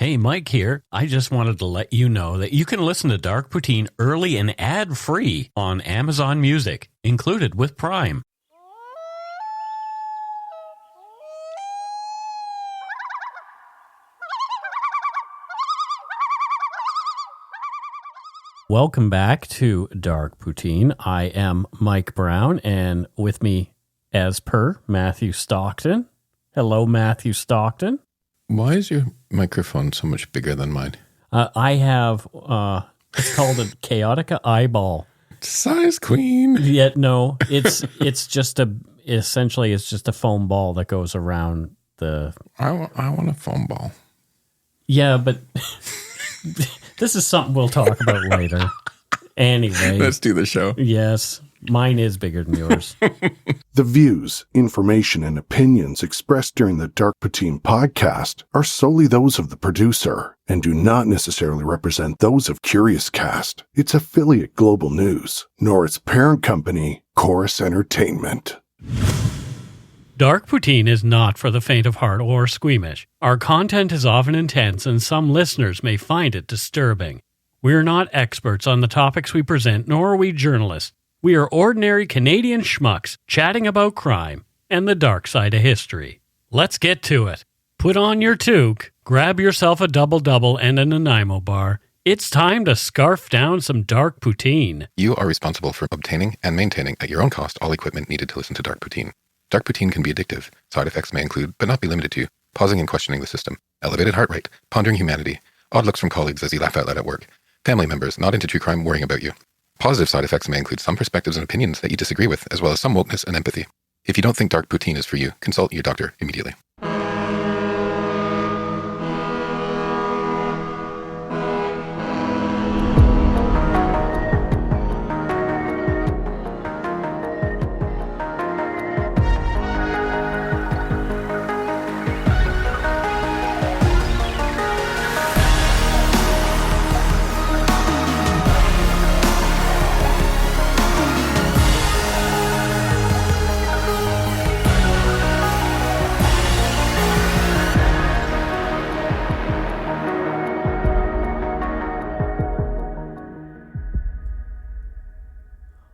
Hey, Mike here. I just wanted to let you know that you can listen to Dark Poutine early and ad-free on Amazon Music, included with Prime. Welcome back to Dark Poutine. I am Mike Brown, and with me, as per, Matthew Stockton. Hello, Matthew Stockton. Why is your microphone so much bigger than mine? I have, it's called a Chaotica eyeball. Size queen. Yet no, it's just essentially it's just a foam ball that goes around the... I want a foam ball. Yeah, but this is something we'll talk about later. Anyway. Let's do the show. Yes, mine is bigger than yours. The views, information, and opinions expressed during the Dark Poutine podcast are solely those of the producer and do not necessarily represent those of Curious Cast, its affiliate Global News, nor its parent company, Chorus Entertainment. Dark Poutine is not for the faint of heart or squeamish. Our content is often intense and some listeners may find it disturbing. We are not experts on the topics we present, nor are we journalists. We are ordinary Canadian schmucks chatting about crime and the dark side of history. Let's get to it. Put on your toque, grab yourself a double-double and a Nanaimo bar. It's time to scarf down some Dark Poutine. You are responsible for obtaining and maintaining at your own cost all equipment needed to listen to Dark Poutine. Dark Poutine can be addictive. Side effects may include, but not be limited to, pausing and questioning the system, elevated heart rate, pondering humanity, odd looks from colleagues as you laugh out loud at work, family members not into true crime worrying about you. Positive side effects may include some perspectives and opinions that you disagree with, as well as some wokeness and empathy. If you don't think Dark Poutine is for you, consult your doctor immediately.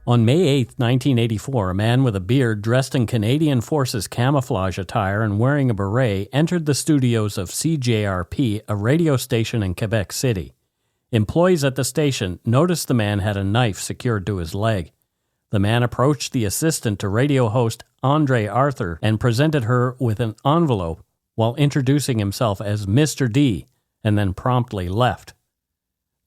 On May 8, 1984, a man with a beard dressed in Canadian Forces camouflage attire and wearing a beret entered the studios of CJRP, a radio station in Quebec City. Employees at the station noticed the man had a knife secured to his leg. The man approached the assistant to radio host André Arthur and presented her with an envelope while introducing himself as Mr. D, and then promptly left.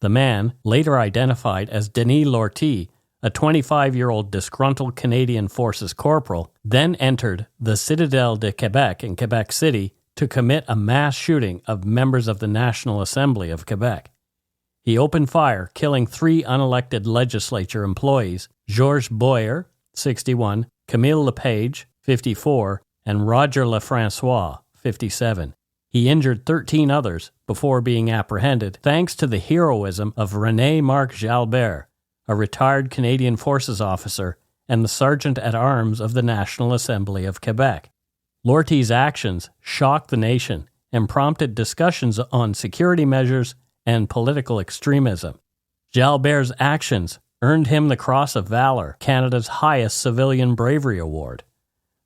The man, later identified as Denis Lortie, a 25-year-old disgruntled Canadian Forces corporal, then entered the Citadelle de Quebec in Quebec City to commit a mass shooting of members of the National Assembly of Quebec. He opened fire, killing 3 unelected legislature employees, Georges Boyer, 61, Camille Lepage, 54, and Roger Lefrançois, 57. He injured 13 others before being apprehended thanks to the heroism of René Marc Jalbert, a retired Canadian Forces officer and the Sergeant-at-Arms of the National Assembly of Quebec. Lortie's actions shocked the nation and prompted discussions on security measures and political extremism. Jalbert's actions earned him the Cross of Valour, Canada's highest civilian bravery award.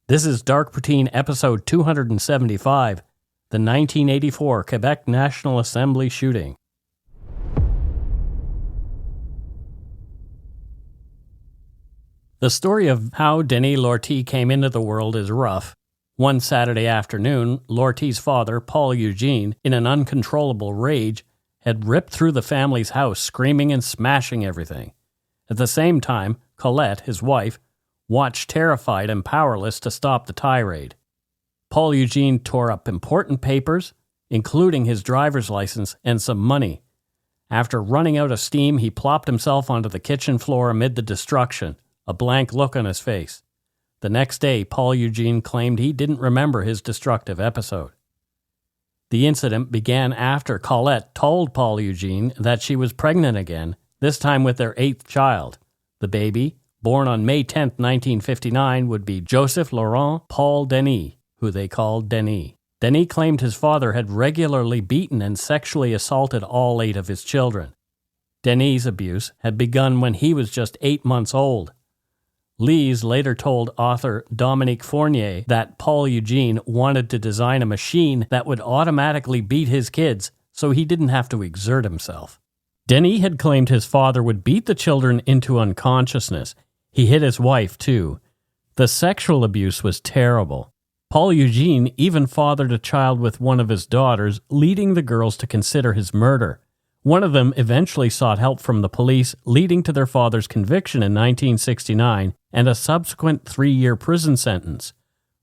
This is Dark Poutine episode 275, the 1984 Quebec National Assembly shooting. The story of how Denis Lortie came into the world is rough. One Saturday afternoon, Lortie's father, Paul Eugene, in an uncontrollable rage, had ripped through the family's house, screaming and smashing everything. At the same time, Colette, his wife, watched terrified and powerless to stop the tirade. Paul Eugene tore up important papers, including his driver's license and some money. After running out of steam, he plopped himself onto the kitchen floor amid the destruction, a blank look on his face. The next day, Paul Eugene claimed he didn't remember his destructive episode. The incident began after Colette told Paul Eugene that she was pregnant again, this time with their 8th child. The baby, born on May 10, 1959, would be Joseph Laurent Paul Denis, who they called Denis. Denis claimed his father had regularly beaten and sexually assaulted all 8 of his children. Denis' abuse had begun when he was just 8 months old. Lise later told author Dominique Fournier that Paul Eugene wanted to design a machine that would automatically beat his kids so he didn't have to exert himself. Denis had claimed his father would beat the children into unconsciousness. He hit his wife, too. The sexual abuse was terrible. Paul Eugene even fathered a child with one of his daughters, leading the girls to consider his murder. One of them eventually sought help from the police, leading to their father's conviction in 1969 and a subsequent 3-year prison sentence.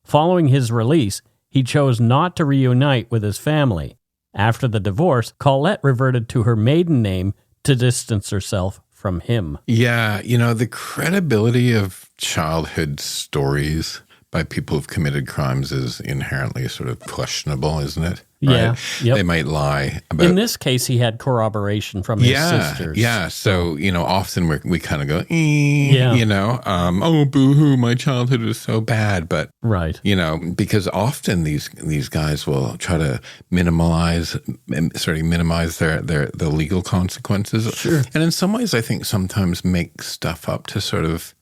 Following his release, he chose not to reunite with his family. After the divorce, Colette reverted to her maiden name to distance herself from him. Yeah, the credibility of childhood stories by people who've committed crimes is inherently sort of questionable, isn't it? Yeah. Right? Yep. They might lie about... In this case, he had corroboration from his sisters. Yeah, so, often we kind of go, Yeah. oh, boo-hoo, my childhood was so bad. But, right. Because often these guys will try to minimize the legal consequences. Sure. And in some ways, I think sometimes make stuff up to sort of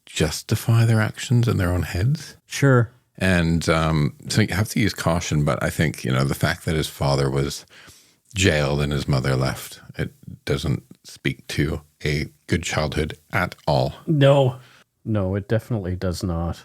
justify their actions in their own heads. Sure. And so you have to use caution, but I think, the fact that his father was jailed and his mother left, it doesn't speak to a good childhood at all. No, it definitely does not.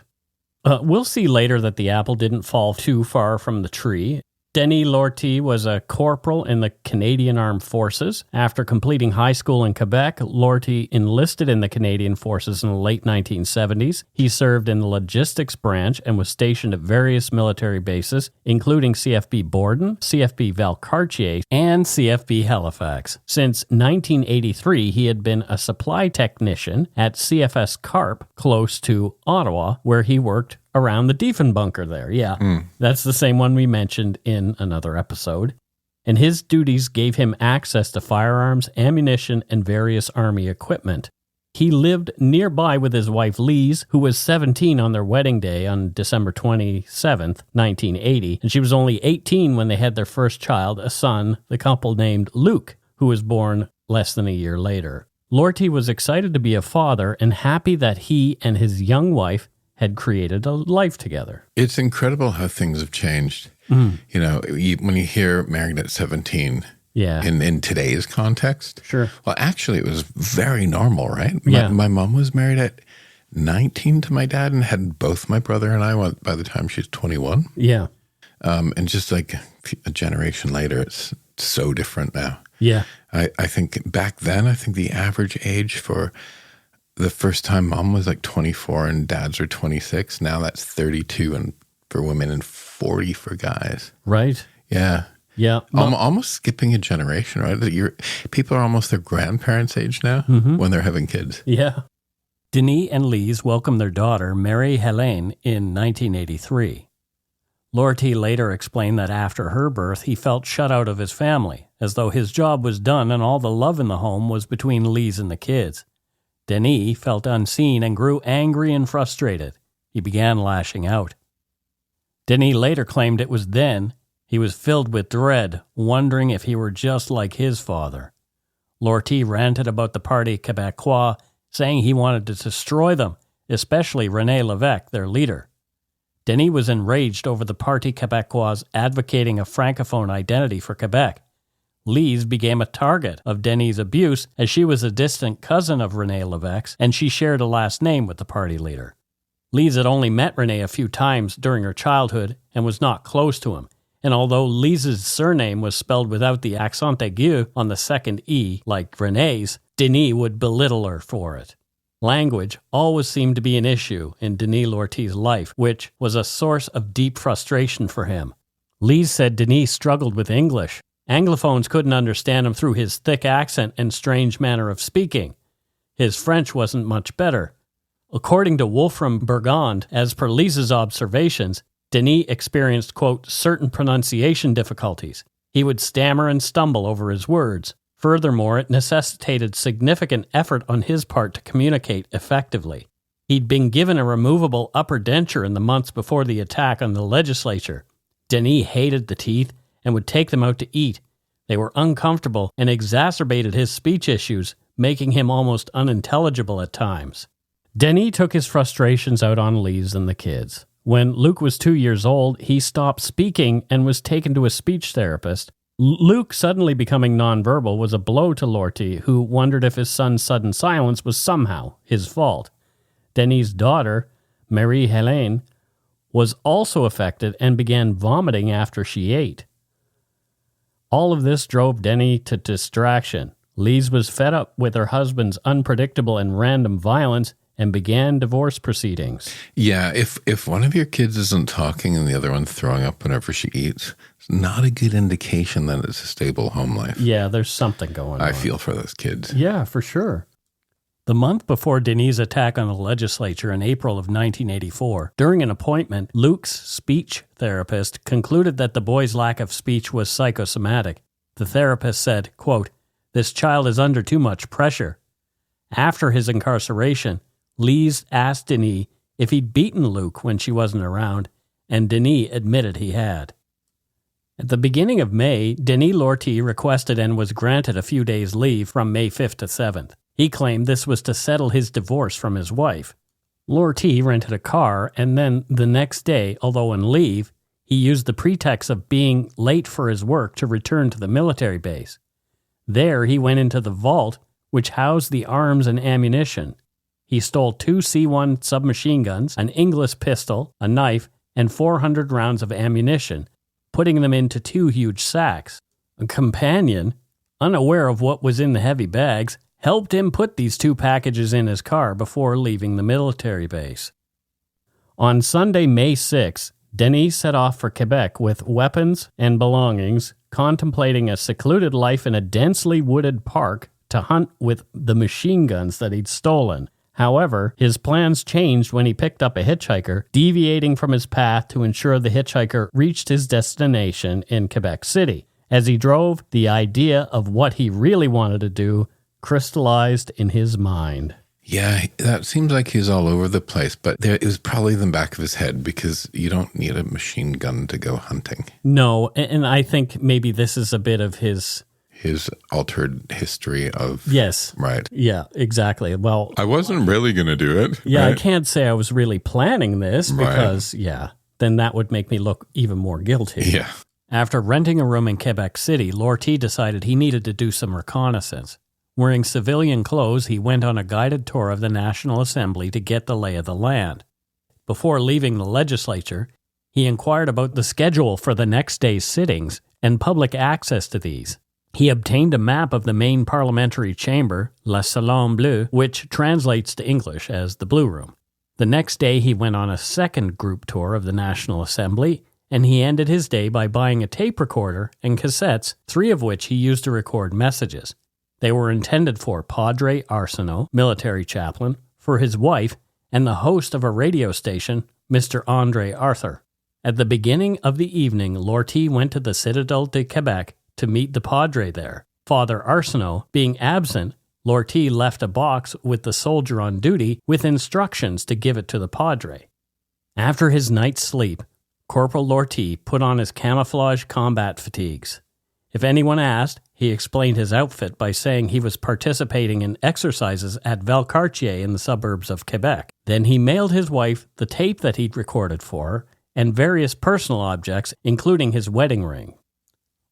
We'll see later that the apple didn't fall too far from the tree. Denis Lortie was a corporal in the Canadian Armed Forces. After completing high school in Quebec, Lortie enlisted in the Canadian Forces in the late 1970s. He served in the logistics branch and was stationed at various military bases, including CFB Borden, CFB Valcartier, and CFB Halifax. Since 1983, he had been a supply technician at CFS Carp, close to Ottawa, where he worked around the Diefenbunker there. Yeah, That's the same one we mentioned in another episode. And his duties gave him access to firearms, ammunition, and various army equipment. He lived nearby with his wife Lise, who was 17 on their wedding day on December 27th, 1980, and she was only 18 when they had their first child, a son, the couple named Luke, who was born less than a year later. Lortie was excited to be a father and happy that he and his young wife had created a life together. It's incredible how things have changed. When you hear married at 17, in today's context, sure. Well, actually, it was very normal, right? Yeah. My mom was married at 19 to my dad and had both my brother and I by the time she was 21. Yeah. And just like a generation later, it's so different now. Yeah. I think back then, the average age for the first time mom was like 24 and dads are 26. Now that's 32 and for women and 40 for guys. Right. Yeah. Yeah. Almost skipping a generation, right? People are almost their grandparents' age now when they're having kids. Yeah. Denis and Lise welcomed their daughter, Marie-Helene, in 1983. Lortie later explained that after her birth, he felt shut out of his family, as though his job was done and all the love in the home was between Lise and the kids. Denis felt unseen and grew angry and frustrated. He began lashing out. Denis later claimed it was then he was filled with dread, wondering if he were just like his father. Lortie ranted about the Parti Québécois, saying he wanted to destroy them, especially René Lévesque, their leader. Denis was enraged over the Parti Québécois advocating a francophone identity for Quebec. Lise became a target of Denis' abuse as she was a distant cousin of René Lévesque's and she shared a last name with the party leader. Lise had only met René a few times during her childhood and was not close to him, and although Lise's surname was spelled without the accent aigu on the second E like René's, Denis would belittle her for it. Language always seemed to be an issue in Denis Lortie's life, which was a source of deep frustration for him. Lise said Denis struggled with English. Anglophones couldn't understand him through his thick accent and strange manner of speaking. His French wasn't much better. According to Wolfram Burgond, as per Lise's observations, Denis experienced, quote, certain pronunciation difficulties. He would stammer and stumble over his words. Furthermore, it necessitated significant effort on his part to communicate effectively. He'd been given a removable upper denture in the months before the attack on the legislature. Denis hated the teeth and would take them out to eat. They were uncomfortable and exacerbated his speech issues, making him almost unintelligible at times. Denis took his frustrations out on Lise and the kids. When Luc was 2 years old, he stopped speaking and was taken to a speech therapist. Luc suddenly becoming nonverbal was a blow to Lortie, who wondered if his son's sudden silence was somehow his fault. Denis' daughter, Marie-Hélène, was also affected and began vomiting after she ate. All of this drove Denis to distraction. Lise was fed up with her husband's unpredictable and random violence and began divorce proceedings. Yeah, if one of your kids isn't talking and the other one's throwing up whenever she eats, it's not a good indication that it's a stable home life. Yeah, there's something going on. I feel for those kids. Yeah, for sure. The month before Denis' attack on the legislature in April of 1984, during an appointment, Luc's speech therapist concluded that the boy's lack of speech was psychosomatic. The therapist said, quote, "This child is under too much pressure." After his incarceration, Lise asked Denis if he'd beaten Luc when she wasn't around, and Denis admitted he had. At the beginning of May, Denis Lortie requested and was granted a few days' leave from May 5th to 7th. He claimed this was to settle his divorce from his wife. Lortie rented a car, and then the next day, although on leave, he used the pretext of being late for his work to return to the military base. There, he went into the vault, which housed the arms and ammunition. He stole 2 C-1 submachine guns, an English pistol, a knife, and 400 rounds of ammunition, putting them into 2 huge sacks. A companion, unaware of what was in the heavy bags, helped him put these 2 packages in his car before leaving the military base. On Sunday, May 6, Denis set off for Quebec with weapons and belongings, contemplating a secluded life in a densely wooded park to hunt with the machine guns that he'd stolen. However, his plans changed when he picked up a hitchhiker, deviating from his path to ensure the hitchhiker reached his destination in Quebec City. As he drove, the idea of what he really wanted to do crystallized in his mind. Yeah, that seems like he's all over the place, but it was probably in the back of his head because you don't need a machine gun to go hunting. No, and I think maybe this is a bit of his altered history of... Yes. Right. Yeah, exactly. Well, I wasn't really going to do it. Yeah, right? I can't say I was really planning this because, then that would make me look even more guilty. Yeah. After renting a room in Quebec City, Lortie decided he needed to do some reconnaissance. Wearing civilian clothes, he went on a guided tour of the National Assembly to get the lay of the land. Before leaving the legislature, he inquired about the schedule for the next day's sittings and public access to these. He obtained a map of the main parliamentary chamber, Le Salon Bleu, which translates to English as the Blue Room. The next day, he went on a second group tour of the National Assembly, and he ended his day by buying a tape recorder and cassettes, 3 of which he used to record messages. They were intended for Padre Arsenault, military chaplain, for his wife, and the host of a radio station, Mr. André Arthur. At the beginning of the evening, Lortie went to the Citadelle de Quebec to meet the Padre there. Father Arsenault being absent, Lortie left a box with the soldier on duty with instructions to give it to the Padre. After his night's sleep, Corporal Lortie put on his camouflage combat fatigues. If anyone asked, he explained his outfit by saying he was participating in exercises at Valcartier in the suburbs of Quebec. Then he mailed his wife the tape that he'd recorded for her and various personal objects, including his wedding ring.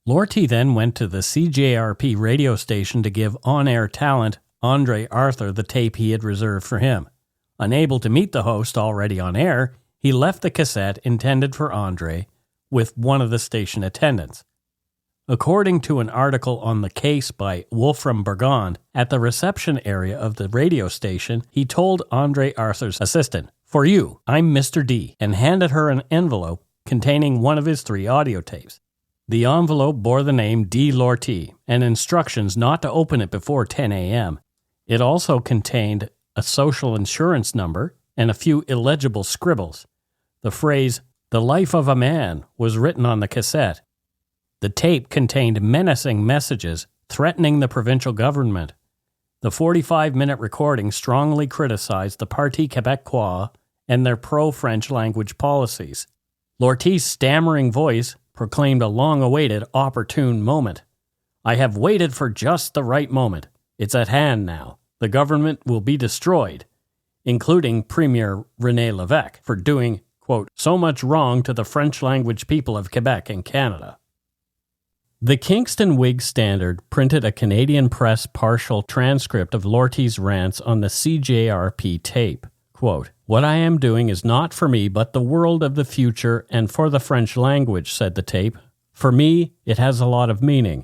Lortie then went to the CJRP radio station to give on-air talent André Arthur the tape he had reserved for him. Unable to meet the host already on air, he left the cassette intended for André with one of the station attendants. According to an article on the case by Wolfram Burgond, at the reception area of the radio station, he told André Arthur's assistant, "For you, I'm Mr. D," and handed her an envelope containing one of his 3 audio tapes. The envelope bore the name D. Lortie and instructions not to open it before 10 a.m. It also contained a social insurance number and a few illegible scribbles. The phrase, "The life of a man," was written on the cassette. The tape contained menacing messages threatening the provincial government. The 45-minute recording strongly criticized the Parti Québécois and their pro-French language policies. Lortie's stammering voice proclaimed a long-awaited, opportune moment. "I have waited for just the right moment. It's at hand now. The government will be destroyed," including Premier René Lévesque for doing, quote, "so much wrong to the French-language people of Quebec and Canada." The Kingston Whig Standard printed a Canadian Press partial transcript of Lortie's rants on the CJRP tape. Quote, "What I am doing is not for me but the world of the future and for the French language," said the tape. "For me, it has a lot of meaning.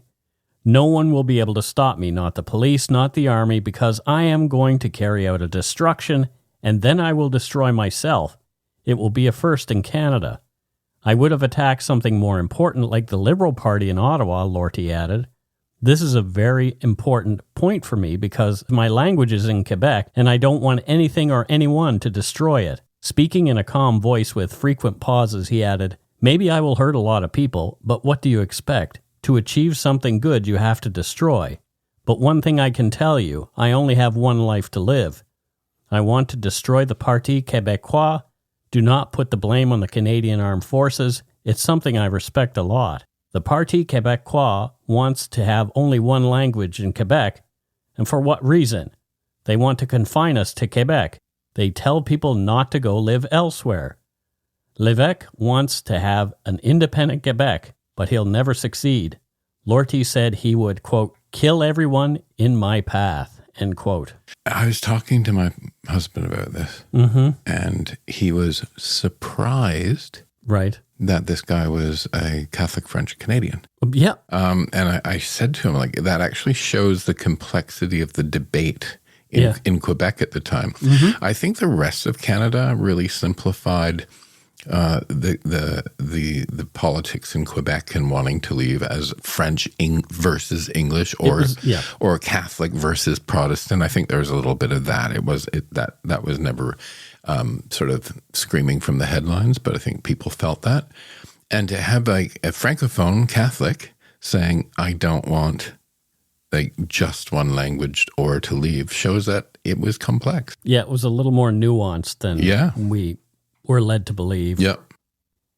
No one will be able to stop me, not the police, not the army, because I am going to carry out a destruction, and then I will destroy myself. It will be a first in Canada. I would have attacked something more important like the Liberal Party in Ottawa," Lortie added. "This is a very important point for me because my language is in Quebec and I don't want anything or anyone to destroy it." Speaking in a calm voice with frequent pauses, he added, "Maybe I will hurt a lot of people, but what do you expect? To achieve something good you have to destroy. But one thing I can tell you, I only have one life to live. I want to destroy the Parti Québécois. Do not put the blame on the Canadian Armed Forces. It's something I respect a lot. The Parti Québécois wants to have only one language in Quebec. And for what reason? They want to confine us to Quebec. They tell people not to go live elsewhere. Lévesque wants to have an independent Quebec, but he'll never succeed. Lortie said he would, quote, kill everyone in my path, end quote. I was talking to my husband about this, and he was surprised that this guy was a Catholic French Canadian. Yeah. And I said to him, like, that actually shows the complexity of the debate in Quebec at the time. I think the rest of Canada really simplified the politics in Quebec and wanting to leave as French versus English or Catholic versus Protestant. I think there was a little bit of that. That was never sort of screaming from the headlines, but I think people felt that. And to have like a Francophone Catholic saying, I don't want like just one language or to leave shows that it was complex. Yeah, it was a little more nuanced than we were led to believe. Yep.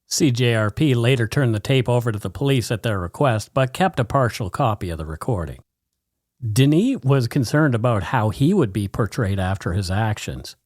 CJRP later turned the tape over to the police at their request, but kept a partial copy of the recording. Denis was concerned about how he would be portrayed after his actions.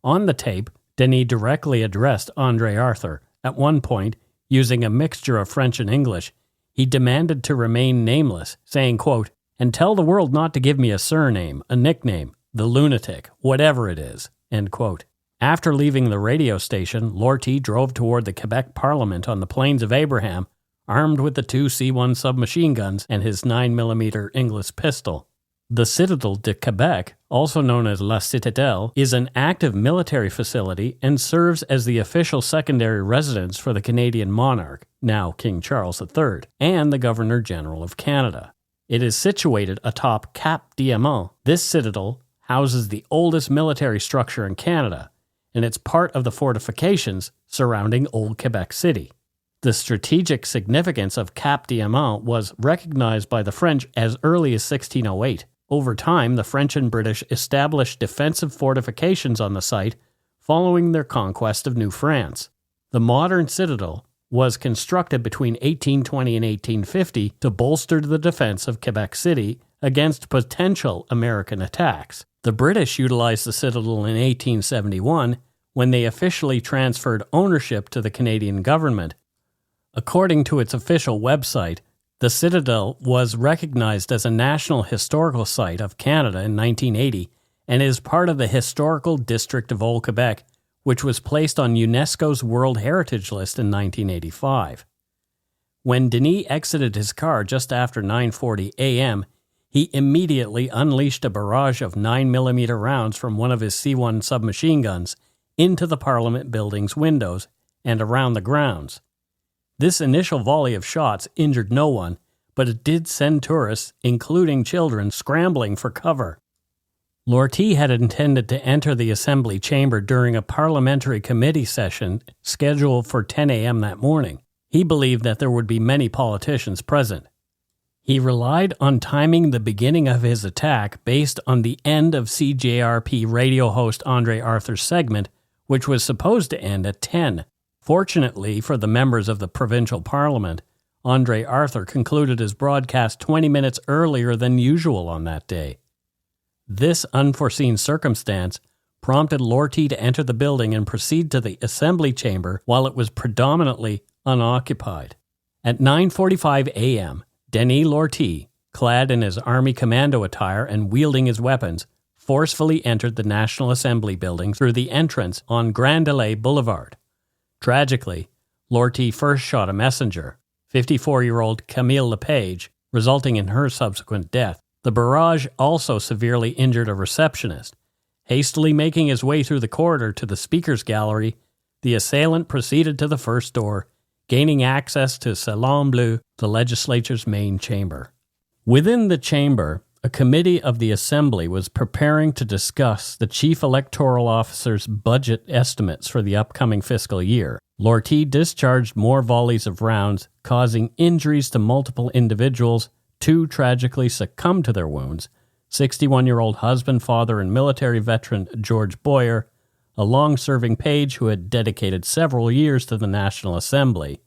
On the tape, Denis directly addressed André Arthur. At one point, using a mixture of French and English, he demanded to remain nameless, saying, quote, and tell the world not to give me a surname, a nickname, the lunatic, whatever it is, end quote. After leaving the radio station, Lortie drove toward the Quebec Parliament on the Plains of Abraham, armed with the 2 C-1 submachine guns and his 9mm English pistol. The Citadelle de Quebec, also known as La Citadelle, is an active military facility and serves as the official secondary residence for the Canadian monarch, now King Charles III, and the Governor-General of Canada. It is situated atop Cap Diamant. This citadel houses the oldest military structure in Canada, and it's part of the fortifications surrounding Old Quebec City. The strategic significance of Cap Diamant was recognized by the French as early as 1608. Over time, the French and British established defensive fortifications on the site following their conquest of New France. The modern citadel was constructed between 1820 and 1850 to bolster the defense of Quebec City against potential American attacks. The British utilized the citadel in 1871 when they officially transferred ownership to the Canadian government. According to its official website, the citadel was recognized as a National Historical Site of Canada in 1980 and is part of the Historical District of Old Quebec, which was placed on UNESCO's World Heritage List in 1985. When Denis exited his car just after 9:40 a.m., he immediately unleashed a barrage of 9mm rounds from one of his C-1 submachine guns into the Parliament building's windows and around the grounds. This initial volley of shots injured no one, but it did send tourists, including children, scrambling for cover. Lortie had intended to enter the Assembly chamber during a parliamentary committee session scheduled for 10 a.m. that morning. He believed that there would be many politicians present. He relied on timing the beginning of his attack based on the end of CJRP radio host André Arthur's segment, which was supposed to end at 10. Fortunately for the members of the provincial parliament, André Arthur concluded his broadcast 20 minutes earlier than usual on that day. This unforeseen circumstance prompted Lortie to enter the building and proceed to the assembly chamber while it was predominantly unoccupied. At 9:45 a.m., Denis Lortie, clad in his army commando attire and wielding his weapons, forcefully entered the National Assembly building through the entrance on Grand Allée Boulevard. Tragically, Lortie first shot a messenger, 54-year-old Camille Lepage, resulting in her subsequent death. The barrage also severely injured a receptionist. Hastily making his way through the corridor to the speaker's gallery, the assailant proceeded to the first door, gaining access to Salon Bleu, the legislature's main chamber. Within the chamber, a committee of the Assembly was preparing to discuss the Chief Electoral Officer's budget estimates for the upcoming fiscal year. Lortie discharged more volleys of rounds, causing injuries to multiple individuals. 2 tragically succumbed to their wounds: 61-year-old husband, father, and military veteran George Boyer, a long-serving page who had dedicated several years to the National Assembly,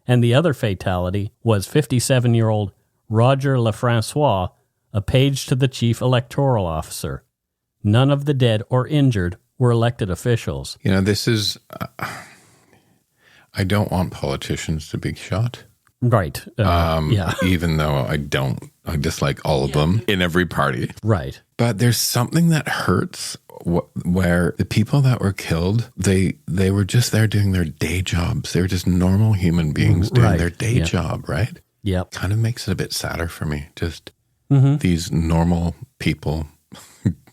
and the other fatality was 57-year-old Roger Lefrançois, a page to the Chief Electoral Officer. None of the dead or injured were elected officials. You know, this is... I don't want politicians to be shot. Right. Yeah. Even though I dislike all of them in every party. Right. But there's something that hurts where the people that were killed, they were just there doing their day jobs. They were just normal human beings doing their day job, right? Yep. Kind of makes it a bit sadder for me. Just these normal people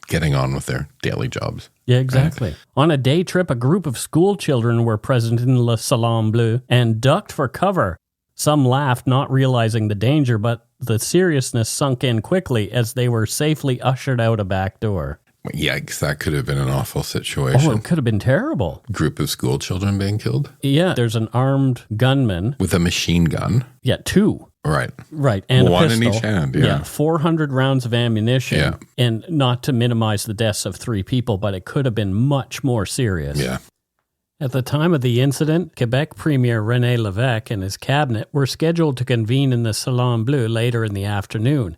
getting on with their daily jobs. Yeah, exactly. Right. On a day trip, a group of school children were present in Le Salon Bleu and ducked for cover. Some laughed, not realizing the danger, but the seriousness sunk in quickly as they were safely ushered out a back door. Yikes, that could have been an awful situation. Oh, it could have been terrible. Group of school children being killed? Yeah, there's an armed gunman. With a machine gun? Yeah, 2. Right. Right, and one a pistol. In each hand, yeah. 400 rounds of ammunition. Yeah. And not to minimize the deaths of 3 people, but it could have been much more serious. Yeah. At the time of the incident, Quebec Premier René Lévesque and his cabinet were scheduled to convene in the Salon Bleu later in the afternoon.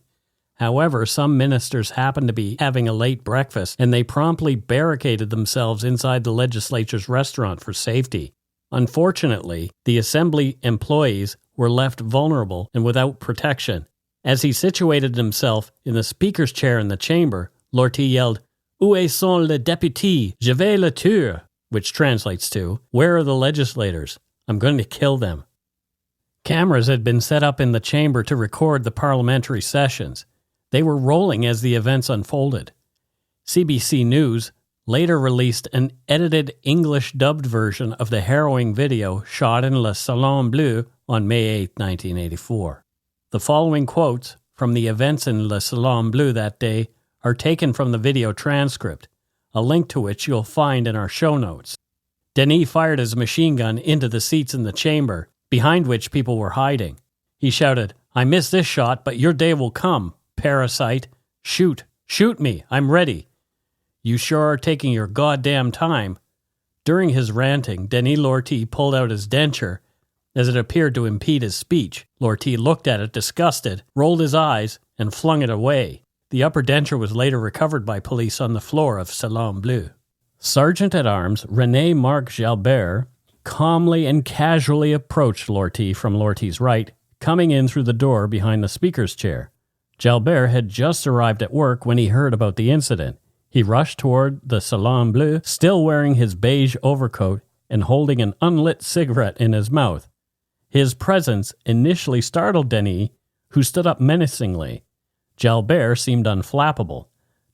However, some ministers happened to be having a late breakfast, and they promptly barricaded themselves inside the legislature's restaurant for safety. Unfortunately, the Assembly employees were left vulnerable and without protection. As he situated himself in the speaker's chair in the chamber, Lortie yelled, "Où sont les députés? Je vais les tuer," which translates to, "Where are the legislators? I'm going to kill them." Cameras had been set up in the chamber to record the parliamentary sessions. They were rolling as the events unfolded. CBC News later released an edited English-dubbed version of the harrowing video shot in Le Salon Bleu on May 8, 1984. The following quotes from the events in Le Salon Bleu that day are taken from the video transcript, a link to which you'll find in our show notes. Denis fired his machine gun into the seats in the chamber, behind which people were hiding. He shouted, "I missed this shot, but your day will come, parasite. Shoot, shoot me, I'm ready. You sure are taking your goddamn time." During his ranting, Denis Lortie pulled out his denture, as it appeared to impede his speech. Lortie looked at it, disgusted, rolled his eyes, and flung it away. The upper denture was later recovered by police on the floor of Salon Bleu. Sergeant-at-Arms René Marc Jalbert calmly and casually approached Lortie from Lortie's right, coming in through the door behind the speaker's chair. Jalbert had just arrived at work when he heard about the incident. He rushed toward the Salon Bleu, still wearing his beige overcoat and holding an unlit cigarette in his mouth. His presence initially startled Denis, who stood up menacingly. Jalbert seemed unflappable.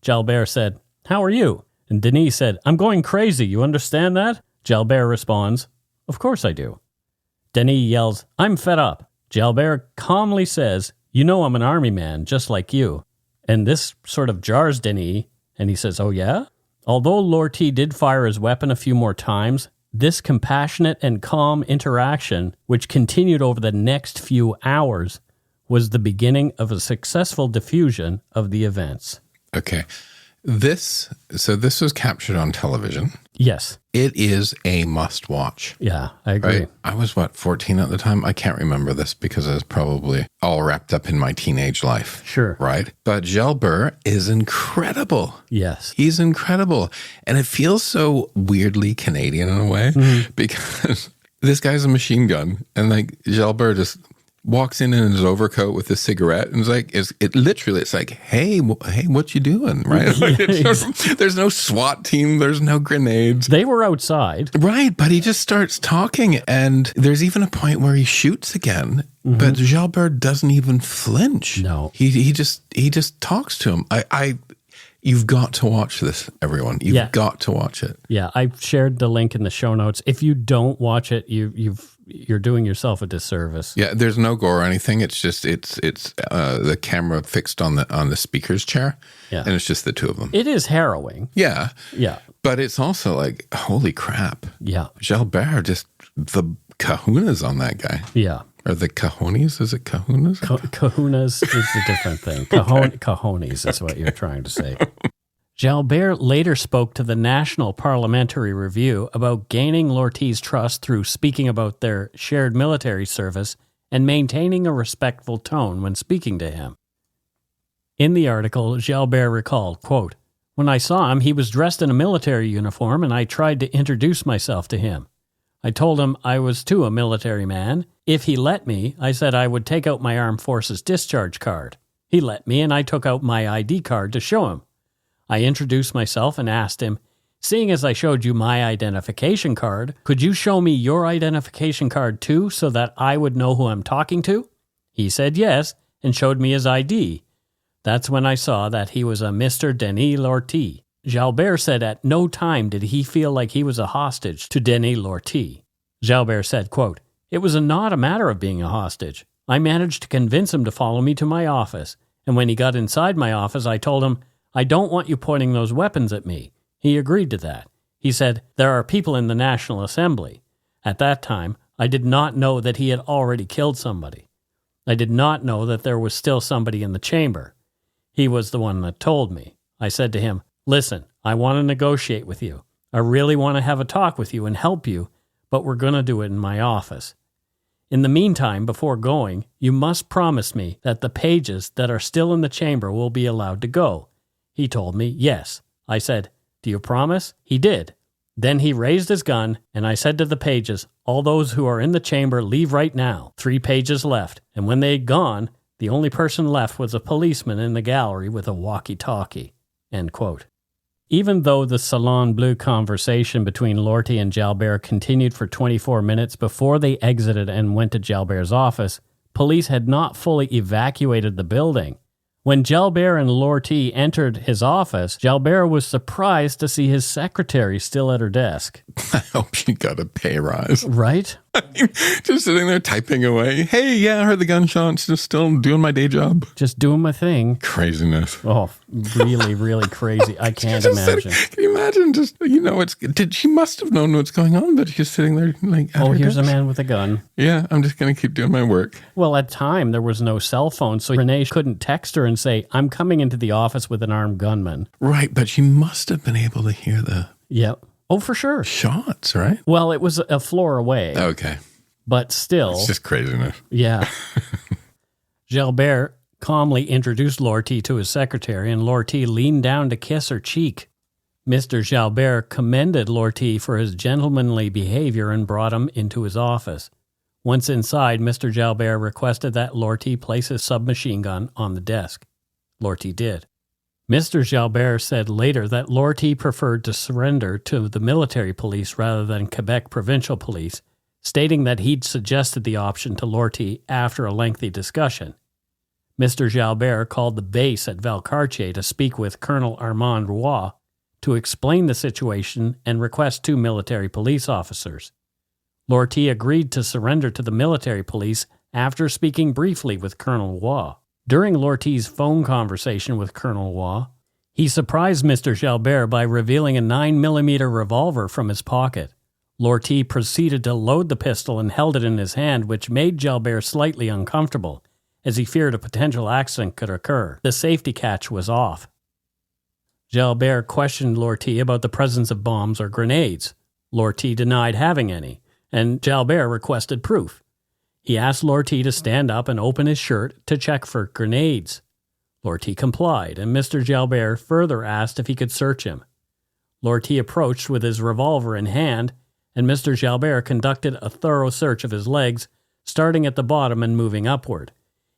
Jalbert said, "How are you?" And Denis said, "I'm going crazy, you understand that?" Jalbert responds, "Of course I do." Denis yells, "I'm fed up." Jalbert calmly says, "You know I'm an army man, just like you." And this sort of jars Denis, and he says, "Oh yeah?" Although Lortie did fire his weapon a few more times, this compassionate and calm interaction, which continued over the next few hours, was the beginning of a successful diffusion of the events. Okay. This was captured on television. Yes. It is a must watch. Yeah, I agree. Right? I was, 14 at the time? I can't remember this because I was probably all wrapped up in my teenage life. Sure. Right? But Jalbert is incredible. Yes. He's incredible. And it feels so weirdly Canadian in a way because this guy's a machine gun and like Jalbert just walks in his overcoat with a cigarette and it's like, hey, what you doing? Right? There's no SWAT team. There's no grenades. They were outside. Right. But he just starts talking and there's even a point where he shoots again, but Jalbert doesn't even flinch. No. He just talks to him. You've got to watch this, everyone. You've got to watch it. Yeah. I've shared the link in the show notes. If you don't watch it, you're doing yourself a disservice. Yeah, there's no gore or anything. It's just it's the camera fixed on the speaker's chair, and it's just the two of them. It is harrowing. Yeah, yeah, but it's also like holy crap. Yeah, Jalbert just the kahunas on that guy. Yeah, or the cajones? Is it kahunas? Kahunas is a different thing. Cajones is what you're trying to say. Jalbert later spoke to the National Parliamentary Review about gaining Lortie's trust through speaking about their shared military service and maintaining a respectful tone when speaking to him. In the article, Jalbert recalled, quote, "When I saw him, he was dressed in a military uniform and I tried to introduce myself to him. I told him I was too a military man. If he let me, I said I would take out my armed forces discharge card. He let me and I took out my ID card to show him. I introduced myself and asked him, seeing as I showed you my identification card, could you show me your identification card too so that I would know who I'm talking to? He said yes and showed me his ID. That's when I saw that he was a Mr. Denis Lortie." Jalbert said at no time did he feel like he was a hostage to Denis Lortie. Jalbert said, quote, "It was not a matter of being a hostage. I managed to convince him to follow me to my office, and when he got inside my office, I told him, I don't want you pointing those weapons at me. He agreed to that. He said, there are people in the National Assembly. At that time, I did not know that he had already killed somebody. I did not know that there was still somebody in the chamber. He was the one that told me. I said to him, listen, I want to negotiate with you. I really want to have a talk with you and help you, but we're going to do it in my office. In the meantime, before going, you must promise me that the pages that are still in the chamber will be allowed to go. He told me, yes. I said, do you promise? He did. Then he raised his gun, and I said to the pages, all those who are in the chamber leave right now. 3 pages left, and when they had gone, the only person left was a policeman in the gallery with a walkie-talkie." End quote. Even though the Salon Bleu conversation between Lortie and Jalbert continued for 24 minutes before they exited and went to Jalbert's office, police had not fully evacuated the building. When Jalbert and Lortie entered his office, Jalbert was surprised to see his secretary still at her desk. I hope she got a pay rise. Right? Just sitting there typing away. Hey, yeah, I heard the gunshots. Just still doing my day job. Just doing my thing. Craziness. Oh, really, really crazy. I can't imagine. Can you imagine just, she must have known what's going on, but she's sitting there like, oh, here's desk. A man with a gun. Yeah, I'm just going to keep doing my work. Well, at the time, there was no cell phone, so Renee couldn't text her and say, I'm coming into the office with an armed gunman. Right, but she must have been able to hear the... Yep. Oh, for sure. Shots, right? Well, it was a floor away. Okay. But still... It's just craziness. Yeah. Jalbert calmly introduced Lortie to his secretary, and Lortie leaned down to kiss her cheek. Mr. Jalbert commended Lortie for his gentlemanly behavior and brought him into his office. Once inside, Mr. Jalbert requested that Lortie place his submachine gun on the desk. Lortie did. Mr. Jalbert said later that Lortie preferred to surrender to the military police rather than Quebec provincial police, stating that he'd suggested the option to Lortie after a lengthy discussion. Mr. Jalbert called the base at Valcartier to speak with Colonel Armand Roy to explain the situation and request 2 military police officers. Lortie agreed to surrender to the military police after speaking briefly with Colonel Roy. During Lortie's phone conversation with Colonel Roy, he surprised Mr. Jalbert by revealing a 9mm revolver from his pocket. Lortie proceeded to load the pistol and held it in his hand, which made Jalbert slightly uncomfortable, as he feared a potential accident could occur. The safety catch was off. Jalbert questioned Lortie about the presence of bombs or grenades. Lortie denied having any, and Jalbert requested proof. He asked Lortie to stand up and open his shirt to check for grenades. Lortie complied, and Mr. Jalbert further asked if he could search him. Lortie approached with his revolver in hand, and Mr. Jalbert conducted a thorough search of his legs, starting at the bottom and moving upward.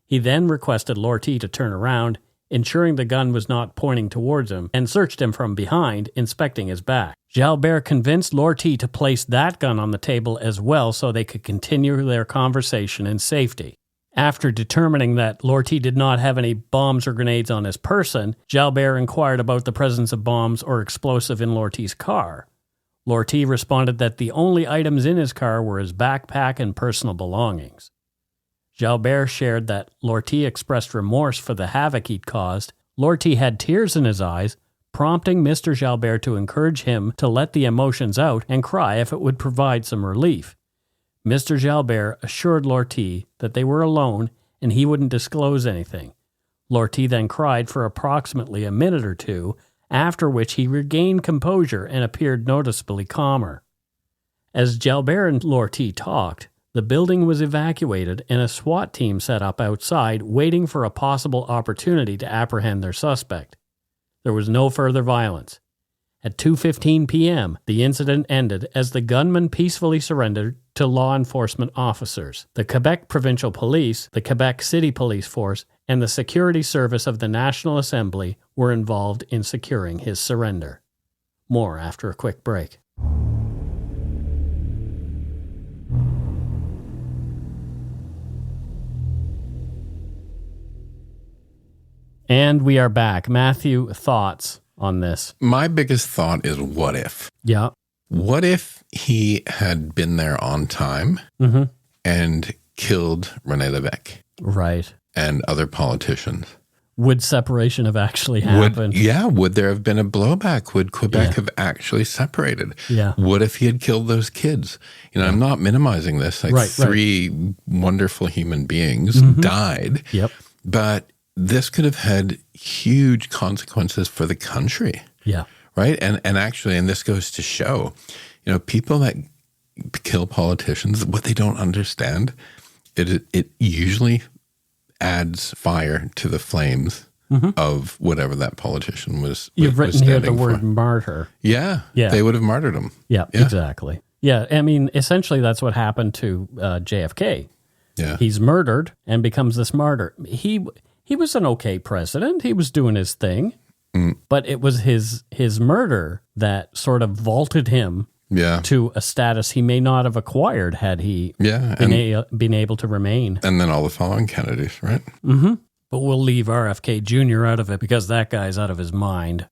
He then requested Lortie to turn around, ensuring the gun was not pointing towards him, and searched him from behind, inspecting his back. Jalbert convinced Lortie to place that gun on the table as well so they could continue their conversation in safety. After determining that Lortie did not have any bombs or grenades on his person, Jalbert inquired about the presence of bombs or explosive in Lortie's car. Lortie responded that the only items in his car were his backpack and personal belongings. Jalbert shared that Lortie expressed remorse for the havoc he'd caused. Lortie had tears in his eyes, prompting Mr. Jalbert to encourage him to let the emotions out and cry if it would provide some relief. Mr. Jalbert assured Lortie that they were alone and he wouldn't disclose anything. Lortie then cried for approximately a minute or two, after which he regained composure and appeared noticeably calmer. As Jalbert and Lortie talked, the building was evacuated and a SWAT team set up outside waiting for a possible opportunity to apprehend their suspect. There was no further violence. At 2:15 p.m., the incident ended as the gunman peacefully surrendered to law enforcement officers. The Quebec Provincial Police, the Quebec City Police Force, and the Security Service of the National Assembly were involved in securing his surrender. More after a quick break. And we are back. Matthew, thoughts on this? My biggest thought is what if? Yeah. What if he had been there on time and killed René Lévesque? Right. And other politicians? Would separation have actually happened? Would there have been a blowback? Would Quebec have actually separated? Yeah. What if he had killed those kids? You know, I'm not minimizing this. Three wonderful human beings died. Yep. But this could have had huge consequences for the country. Yeah. Right? And actually, and this goes to show, you know, people that kill politicians, what they don't understand, it usually adds fire to the flames of whatever that politician was. You've written here the word martyr. Yeah. They would have martyred him. Yeah, exactly. Yeah. I mean, essentially that's what happened to JFK. Yeah. He's murdered and becomes this martyr. He was an okay president. He was doing his thing. But it was his murder that sort of vaulted him to a status he may not have acquired had he been able to remain. And then all the following Kennedys, right? Mm-hmm. But we'll leave RFK Jr. out of it because that guy's out of his mind.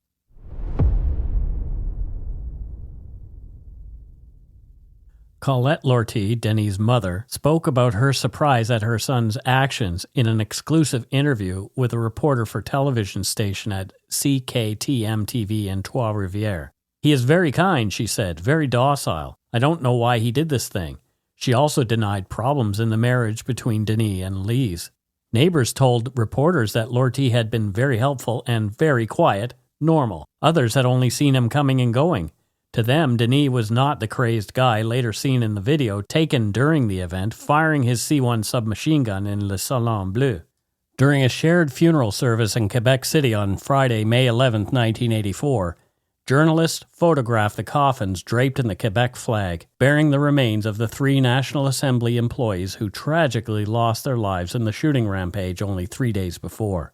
Colette Lortie, Denis' mother, spoke about her surprise at her son's actions in an exclusive interview with a reporter for television station at CKTM-TV in Trois-Rivières. He is very kind, she said, very docile. I don't know why he did this thing. She also denied problems in the marriage between Denis and Lise. Neighbors told reporters that Lortie had been very helpful and very quiet, normal. Others had only seen him coming and going. To them, Denis was not the crazed guy later seen in the video taken during the event, firing his C-1 submachine gun in Le Salon Bleu. During a shared funeral service in Quebec City on Friday, May 11, 1984, journalists photographed the coffins draped in the Quebec flag, bearing the remains of the 3 National Assembly employees who tragically lost their lives in the shooting rampage only 3 days before.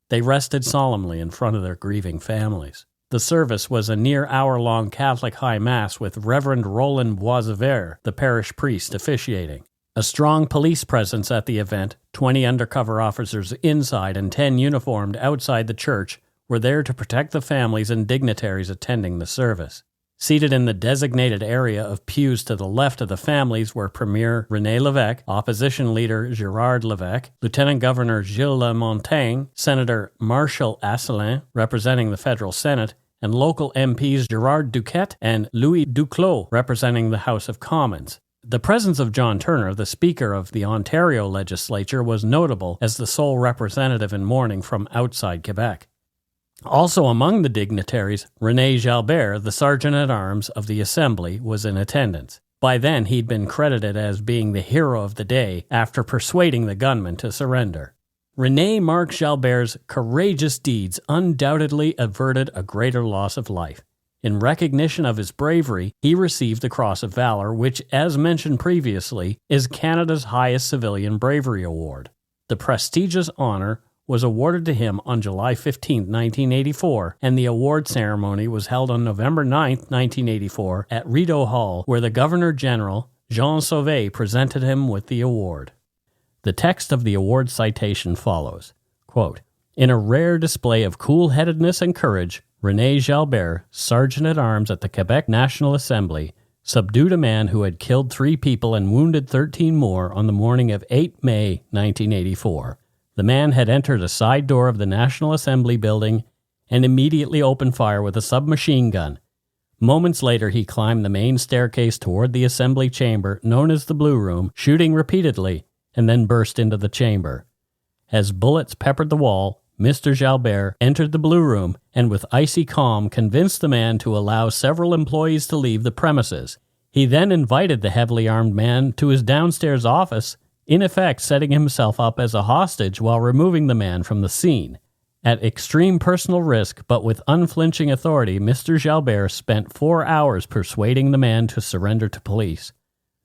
They rested solemnly in front of their grieving families. The service was a near-hour-long Catholic high mass with Reverend Roland Boisevert, the parish priest, officiating. A strong police presence at the event, 20 undercover officers inside and 10 uniformed outside the church, were there to protect the families and dignitaries attending the service. Seated in the designated area of pews to the left of the families were Premier René Lévesque, Opposition Leader Gérard Lévesque, Lieutenant Governor Gilles Lamontagne, Senator Marshall Asselin, representing the federal Senate, and local MPs Gerard Duquette and Louis Duclos, representing the House of Commons. The presence of John Turner, the Speaker of the Ontario Legislature, was notable as the sole representative in mourning from outside Quebec. Also among the dignitaries, René Jalbert, the sergeant-at-arms of the Assembly, was in attendance. By then, he'd been credited as being the hero of the day after persuading the gunman to surrender. René Marc Jalbert's courageous deeds undoubtedly averted a greater loss of life. In recognition of his bravery, he received the Cross of Valour, which, as mentioned previously, is Canada's highest civilian bravery award. The prestigious honour was awarded to him on July 15, 1984, and the award ceremony was held on November 9, 1984, at Rideau Hall, where the Governor-General, Jean Sauvé, presented him with the award. The text of the award citation follows, quote, "In a rare display of cool-headedness and courage, René Jalbert, Sergeant-at-Arms at the Quebec National Assembly, subdued a man who had killed 3 people and wounded 13 more on the morning of 8 May 1984. The man had entered a side door of the National Assembly building and immediately opened fire with a submachine gun. Moments later, he climbed the main staircase toward the Assembly chamber, known as the Blue Room, shooting repeatedly, and then burst into the chamber. As bullets peppered the wall, Mr. Jalbert entered the Blue Room and with icy calm convinced the man to allow several employees to leave the premises. He then invited the heavily armed man to his downstairs office, in effect setting himself up as a hostage while removing the man from the scene. At extreme personal risk, but with unflinching authority, Mr. Jalbert spent 4 hours persuading the man to surrender to police.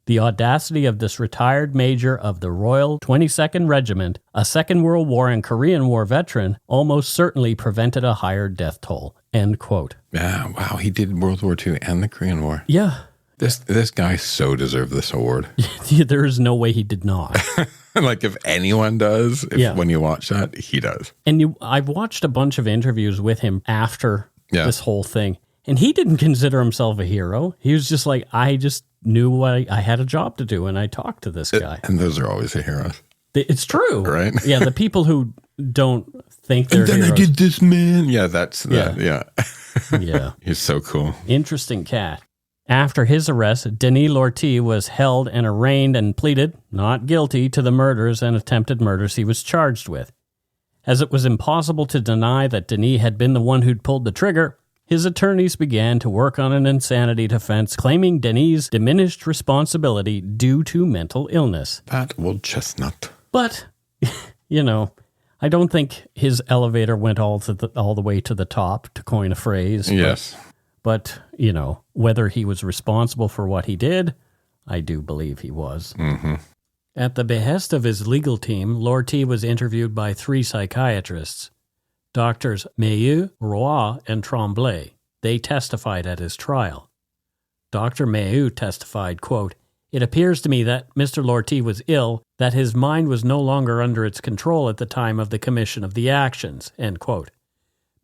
The audacity of this retired major of the Royal 22nd Regiment, a Second World War and Korean War veteran, almost certainly prevented a higher death toll." End quote. Yeah, wow, he did World War II and the Korean War. Yeah. This guy so deserved this award. There is no way he did not. Like if anyone does, when you watch that, he does. And I've watched a bunch of interviews with him after this whole thing, and he didn't consider himself a hero. He was just like, I just knew I had a job to do, and I talked to this guy. And those are always the heroes. It's true. Right? Yeah, the people who don't think they're and then heroes. I did this, man. Yeah, that's that. Yeah. Yeah. He's so cool. Interesting cat. After his arrest, Denis Lortie was held and arraigned and pleaded not guilty to the murders and attempted murders he was charged with. As it was impossible to deny that Denis had been the one who'd pulled the trigger, his attorneys began to work on an insanity defense claiming Denis' diminished responsibility due to mental illness. That old chestnut. But, I don't think his elevator went all the way to the top, to coin a phrase. Yes. But, whether he was responsible for what he did, I do believe he was. Mm-hmm. At the behest of his legal team, Lortie was interviewed by 3 psychiatrists, Doctors Mayeux, Roy, and Tremblay. They testified at his trial. Dr. Mayeux testified, quote, "It appears to me that Mr. Lortie was ill, that his mind was no longer under its control at the time of the commission of the actions," end quote.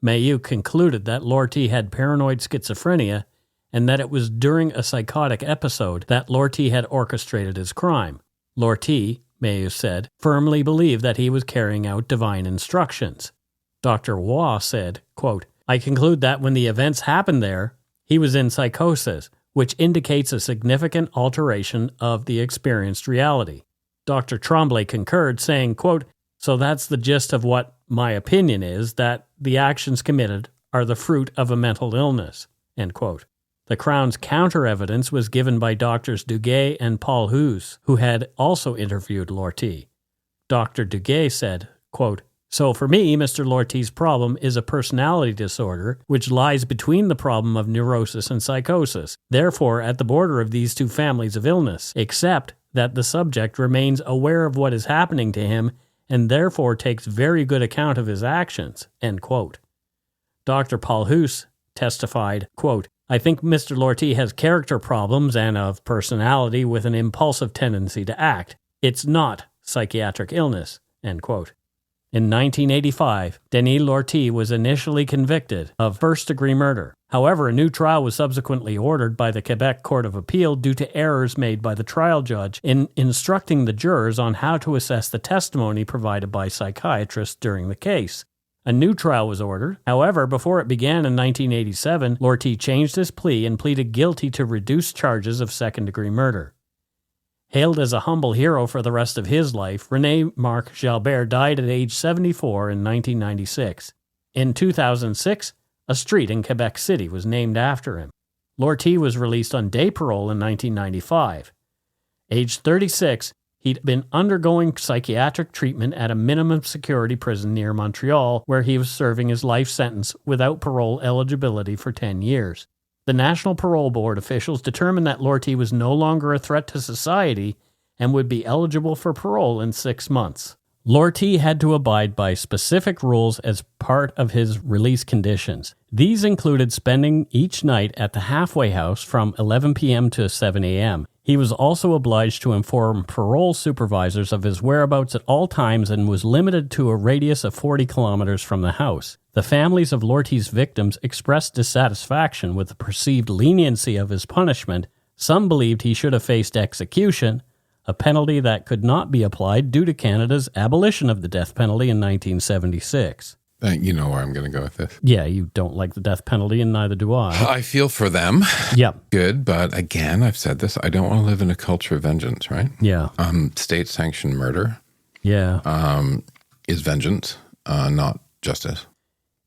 Mayeux concluded that Lortie had paranoid schizophrenia and that it was during a psychotic episode that Lortie had orchestrated his crime. Lortie, Mayeux said, firmly believed that he was carrying out divine instructions. Dr. Roy said, quote, "I conclude that when the events happened there, he was in psychosis, which indicates a significant alteration of the experienced reality." Dr. Tremblay concurred, saying, quote, "So that's the gist of what my opinion is, that the actions committed are the fruit of a mental illness," end quote. The Crown's counter-evidence was given by Drs. Duguay and Paul Hoos, who had also interviewed Lortie. Dr. Duguay said, quote, "So for me, Mr. Lortie's problem is a personality disorder which lies between the problem of neurosis and psychosis, therefore at the border of these 2 families of illness, except that the subject remains aware of what is happening to him and therefore takes very good account of his actions," end quote. Dr. Paul Hoos testified, quote, "I think Mr. Lortie has character problems and of personality with an impulsive tendency to act. It's not psychiatric illness," end quote. In 1985, Denis Lortie was initially convicted of first-degree murder. However, a new trial was subsequently ordered by the Quebec Court of Appeal due to errors made by the trial judge in instructing the jurors on how to assess the testimony provided by psychiatrists during the case. A new trial was ordered. However, before it began in 1987, Lortie changed his plea and pleaded guilty to reduced charges of second-degree murder. Hailed as a humble hero for the rest of his life, René Marc Jalbert died at age 74 in 1996. In 2006, a street in Quebec City was named after him. Lortie was released on day parole in 1995. Aged 36, he'd been undergoing psychiatric treatment at a minimum security prison near Montreal, where he was serving his life sentence without parole eligibility for 10 years. The National Parole Board officials determined that Lortie was no longer a threat to society and would be eligible for parole in 6 months. Lortie had to abide by specific rules as part of his release conditions. These included spending each night at the halfway house from 11 p.m. to 7 a.m. He was also obliged to inform parole supervisors of his whereabouts at all times and was limited to a radius of 40 kilometers from the house. The families of Lortie's victims expressed dissatisfaction with the perceived leniency of his punishment. Some believed he should have faced execution, a penalty that could not be applied due to Canada's abolition of the death penalty in 1976. You know where I'm going to go with this. Yeah, you don't like the death penalty, and neither do I. I feel for them. Yeah. Good, but again, I've said this, I don't want to live in a culture of vengeance, right? Yeah. State-sanctioned murder is vengeance, not justice.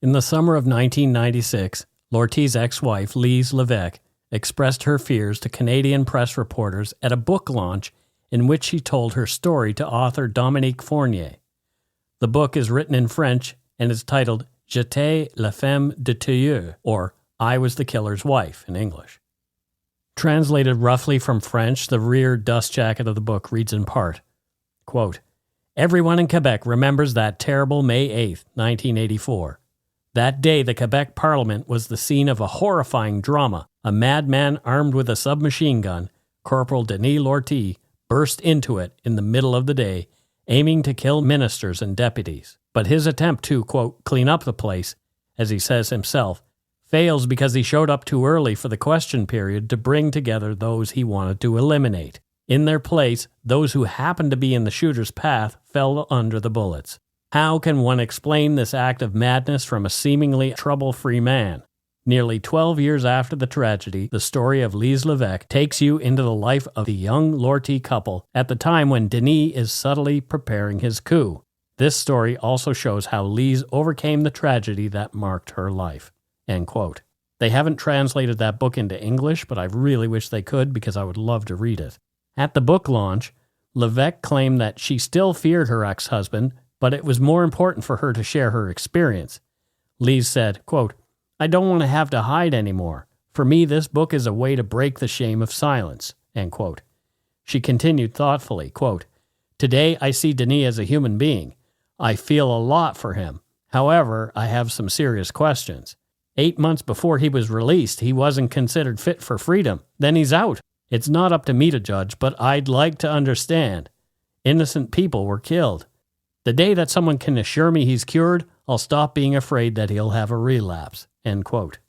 In the summer of 1996, Lortie's ex-wife, Lise Levesque, expressed her fears to Canadian press reporters at a book launch in which she told her story to author Dominique Fournier. The book is written in French and is titled J'étais la femme de tueur, or I was the killer's wife in English. Translated roughly from French, the rear dust jacket of the book reads in part, quote, "Everyone in Quebec remembers that terrible May 8th, 1984. That day, the Quebec Parliament was the scene of a horrifying drama. A madman armed with a submachine gun, Corporal Denis Lortie, burst into it in the middle of the day, aiming to kill ministers and deputies. But his attempt to, quote, clean up the place, as he says himself, fails because he showed up too early for the question period to bring together those he wanted to eliminate. In their place, those who happened to be in the shooter's path fell under the bullets. How can one explain this act of madness from a seemingly trouble-free man? Nearly 12 years after the tragedy, the story of Lise Levesque takes you into the life of the young Lortie couple at the time when Denis is subtly preparing his coup. This story also shows how Lise overcame the tragedy that marked her life." End quote. They haven't translated that book into English, but I really wish they could because I would love to read it. At the book launch, Levesque claimed that she still feared her ex-husband, but it was more important for her to share her experience. Lise said, quote, "I don't want to have to hide anymore. For me, this book is a way to break the shame of silence." End quote. She continued thoughtfully, quote, "Today I see Denis as a human being. I feel a lot for him. However, I have some serious questions. 8 months before he was released, he wasn't considered fit for freedom. Then he's out. It's not up to me to judge, but I'd like to understand. Innocent people were killed. The day that someone can assure me he's cured, I'll stop being afraid that he'll have a relapse." End quote.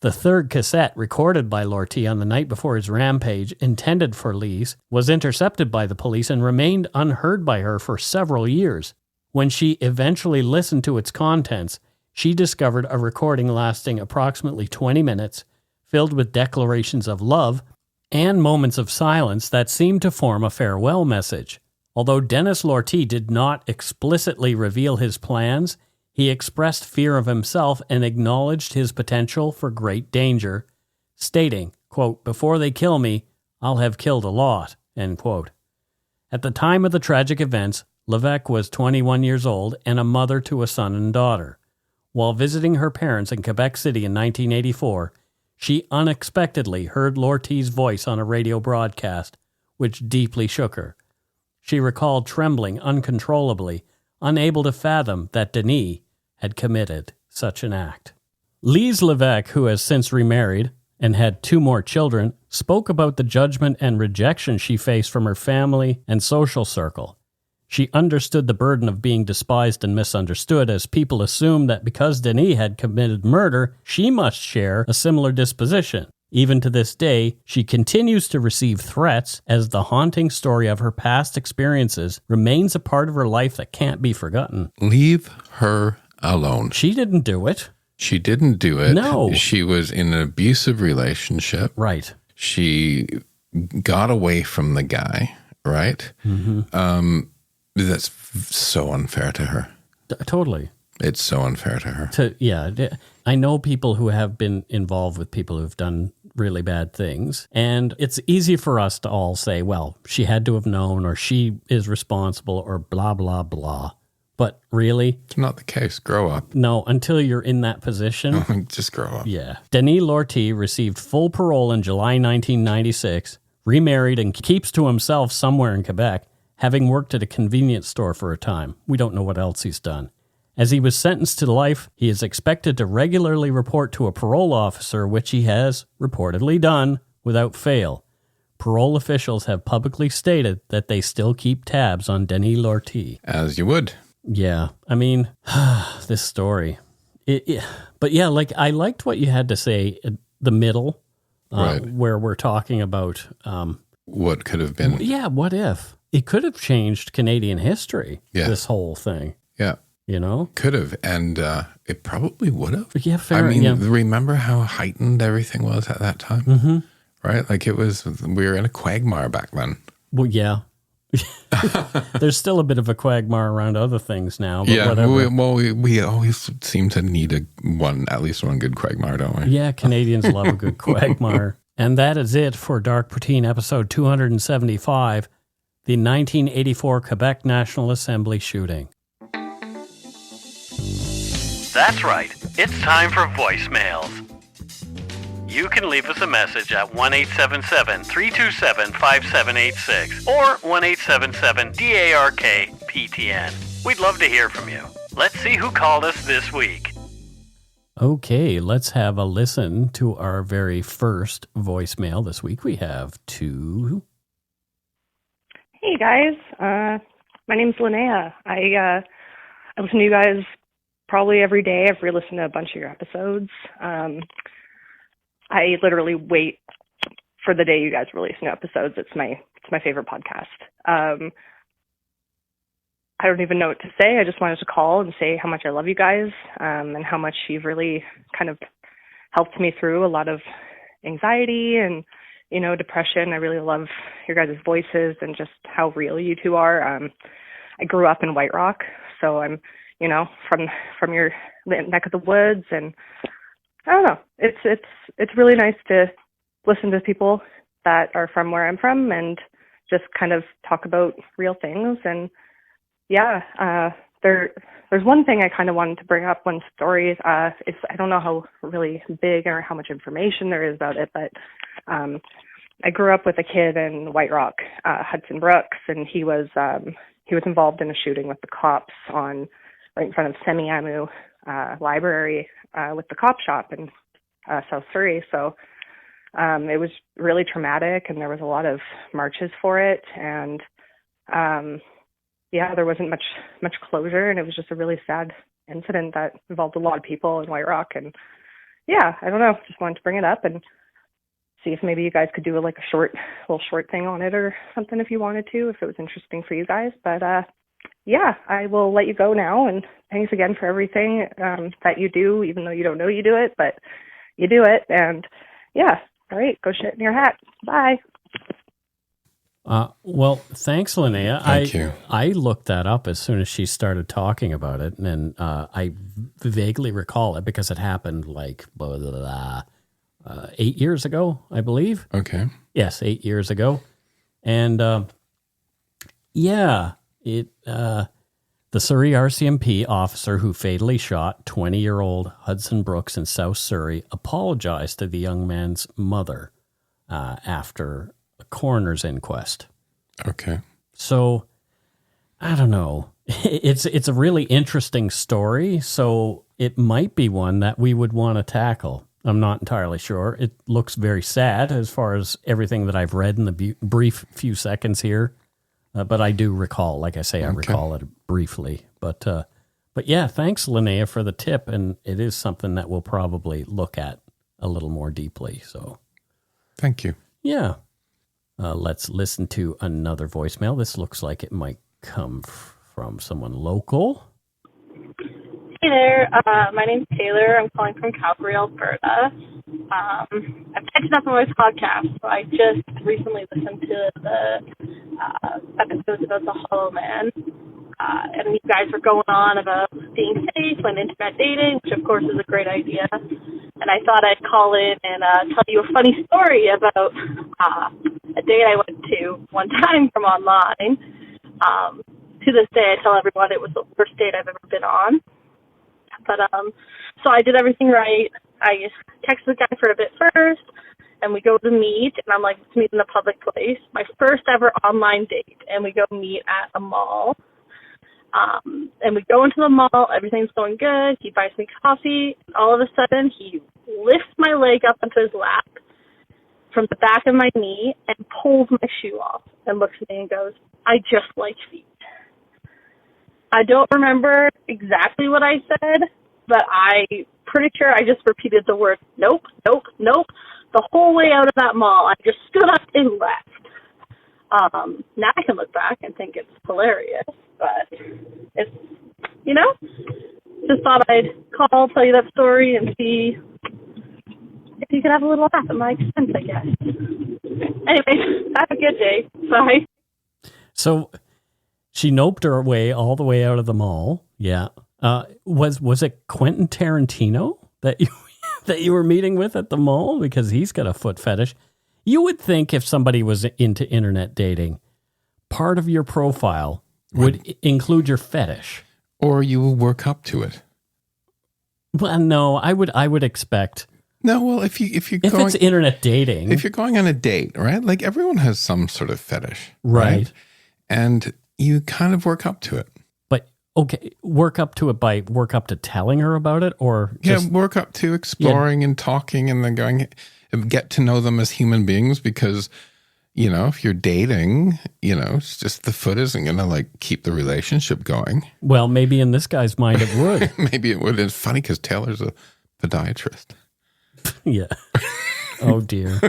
The third cassette, recorded by Lortie on the night before his rampage, intended for Lise, was intercepted by the police and remained unheard by her for several years. When she eventually listened to its contents, she discovered a recording lasting approximately 20 minutes, filled with declarations of love and moments of silence that seemed to form a farewell message. Although Denis Lortie did not explicitly reveal his plans, he expressed fear of himself and acknowledged his potential for great danger, stating, quote, "Before they kill me, I'll have killed a lot." End quote. At the time of the tragic events, Levesque was 21 years old and a mother to a son and daughter. While visiting her parents in Quebec City in 1984, she unexpectedly heard Lortie's voice on a radio broadcast, which deeply shook her. She recalled trembling uncontrollably, unable to fathom that Denis had committed such an act. Lise Levesque, who has since remarried and had 2 more children, spoke about the judgment and rejection she faced from her family and social circle. She understood the burden of being despised and misunderstood, as people assumed that because Denis had committed murder, she must share a similar disposition. Even to this day, she continues to receive threats as the haunting story of her past experiences remains a part of her life that can't be forgotten. Leave her alone. She didn't do it. She didn't do it. No. She was in an abusive relationship. Right. She got away from the guy, right? Mm-hmm. That's so unfair to her. Totally. It's so unfair to her. I know people who have been involved with people who've done really bad things, and it's easy for us to all say, well, she had to have known, or she is responsible, or blah, blah, blah. But really? It's not the case. Grow up. No, until you're in that position. Just grow up. Yeah. Denis Lortie received full parole in July 1996, remarried, and keeps to himself somewhere in Quebec, having worked at a convenience store for a time. We don't know what else he's done. As he was sentenced to life, he is expected to regularly report to a parole officer, which he has reportedly done without fail. Parole officials have publicly stated that they still keep tabs on Denis Lortie. As you would. Yeah, I mean, this story. But yeah, like I liked what you had to say, the middle, right, where we're talking about... what could have been. Yeah, what if? It could have changed Canadian history, this whole thing. Yeah. You know? Could have, and it probably would have. Yeah, fair. I mean, remember how heightened everything was at that time? Mm-hmm. Right? Like we were in a quagmire back then. Well, yeah. There's still a bit of a quagmire around other things now. But yeah, whatever. We always seem to need at least one good quagmire, don't we? Yeah, Canadians love a good quagmire. And that is it for Dark Poutine episode 275, the 1984 Quebec National Assembly shooting. That's right. It's time for voicemails. You can leave us a message at 1-877-327-5786 or 1-877-DARK-PTN. We'd love to hear from you. Let's see who called us this week. Okay, let's have a listen to our very first voicemail. This week we have two. Hey guys, my name's Linnea. I listen to you guys probably every day. I've re-listened to a bunch of your episodes. I literally wait for the day you guys release new episodes. It's my favorite podcast. I don't even know what to say. I just wanted to call and say how much I love you guys, and how much you've really kind of helped me through a lot of anxiety and, depression. I really love your guys' voices and just how real you two are. I grew up in White Rock, so I'm, from your neck of the woods, and I don't know. It's really nice to listen to people that are from where I'm from and just kind of talk about real things. And yeah, there's one thing I kind of wanted to bring up, one story. I don't know how really big or how much information there is about it, but I grew up with a kid in White Rock, Hudson Brooks, and he was involved in a shooting with the cops right in front of Semiahmoo Library with the cop shop in South Surrey. So it was really traumatic, and there was a lot of marches for it, and there wasn't much closure, and it was just a really sad incident that involved a lot of people in White Rock. And yeah, I don't know, just wanted to bring it up and see if maybe you guys could do little short thing on it or something if you wanted to, if it was interesting for you guys. But yeah, I will let you go now, and thanks again for everything that you do, even though you don't know you do it, but you do it. And yeah, all right, go shit in your hat. Bye. Well, thanks, Linnea. Thank you. I looked that up as soon as she started talking about it, and I vaguely recall it because it happened 8 years ago, I believe. Okay. Yes, 8 years ago. And the Surrey RCMP officer who fatally shot 20-year-old Hudson Brooks in South Surrey apologized to the young man's mother after a coroner's inquest. Okay. So, I don't know. It's a really interesting story, so it might be one that we would want to tackle. I'm not entirely sure. It looks very sad as far as everything that I've read in the brief few seconds here. But I do recall, like I say, I recall it briefly. But yeah, thanks, Linnea, for the tip. And it is something that we'll probably look at a little more deeply. So, thank you. Yeah. Let's listen to another voicemail. This looks like it might come from someone local. Hey there. My name's Taylor. I'm calling from Calgary, Alberta. I've catching up on my podcast, so I just recently listened to the episodes about the Hollow Man, and you guys were going on about being safe when internet dating, which of course is a great idea. And I thought I'd call in and tell you a funny story about a date I went to one time from online. To this day, I tell everyone it was the worst date I've ever been on. But so I did everything right. I texted the guy for a bit first, and we go to meet, and I'm like, let's meet in a public place. My first ever online date, and we go meet at a mall. And we go into the mall, everything's going good. He buys me coffee. All of a sudden, he lifts my leg up onto his lap from the back of my knee and pulls my shoe off and looks at me and goes, I just like feet. I don't remember exactly what I said, but I'm pretty sure I just repeated the word, nope, nope, nope, the whole way out of that mall. I just stood up and left. Now I can look back and think it's hilarious, but it's, just thought I'd call, tell you that story, and see if you could have a little laugh at my expense, I guess. Anyway, have a good day. Bye. So she noped her way all the way out of the mall. Yeah. Was it Quentin Tarantino that you were meeting with at the mall? Because he's got a foot fetish. You would think if somebody was into internet dating, part of your profile would include your fetish. Or you will work up to it. Well, no, I would expect. No, well, if it's internet dating, if you're going on a date, right? Like everyone has some sort of fetish, right? And you kind of work up to it. But okay, work up to telling her about it, or just, work up to exploring and talking, and then get to know them as human beings, because if you're dating, it's just the foot isn't going to keep the relationship going. Well, maybe in this guy's mind it would. Maybe it would. It's funny because Taylor's a podiatrist. Yeah. Oh dear.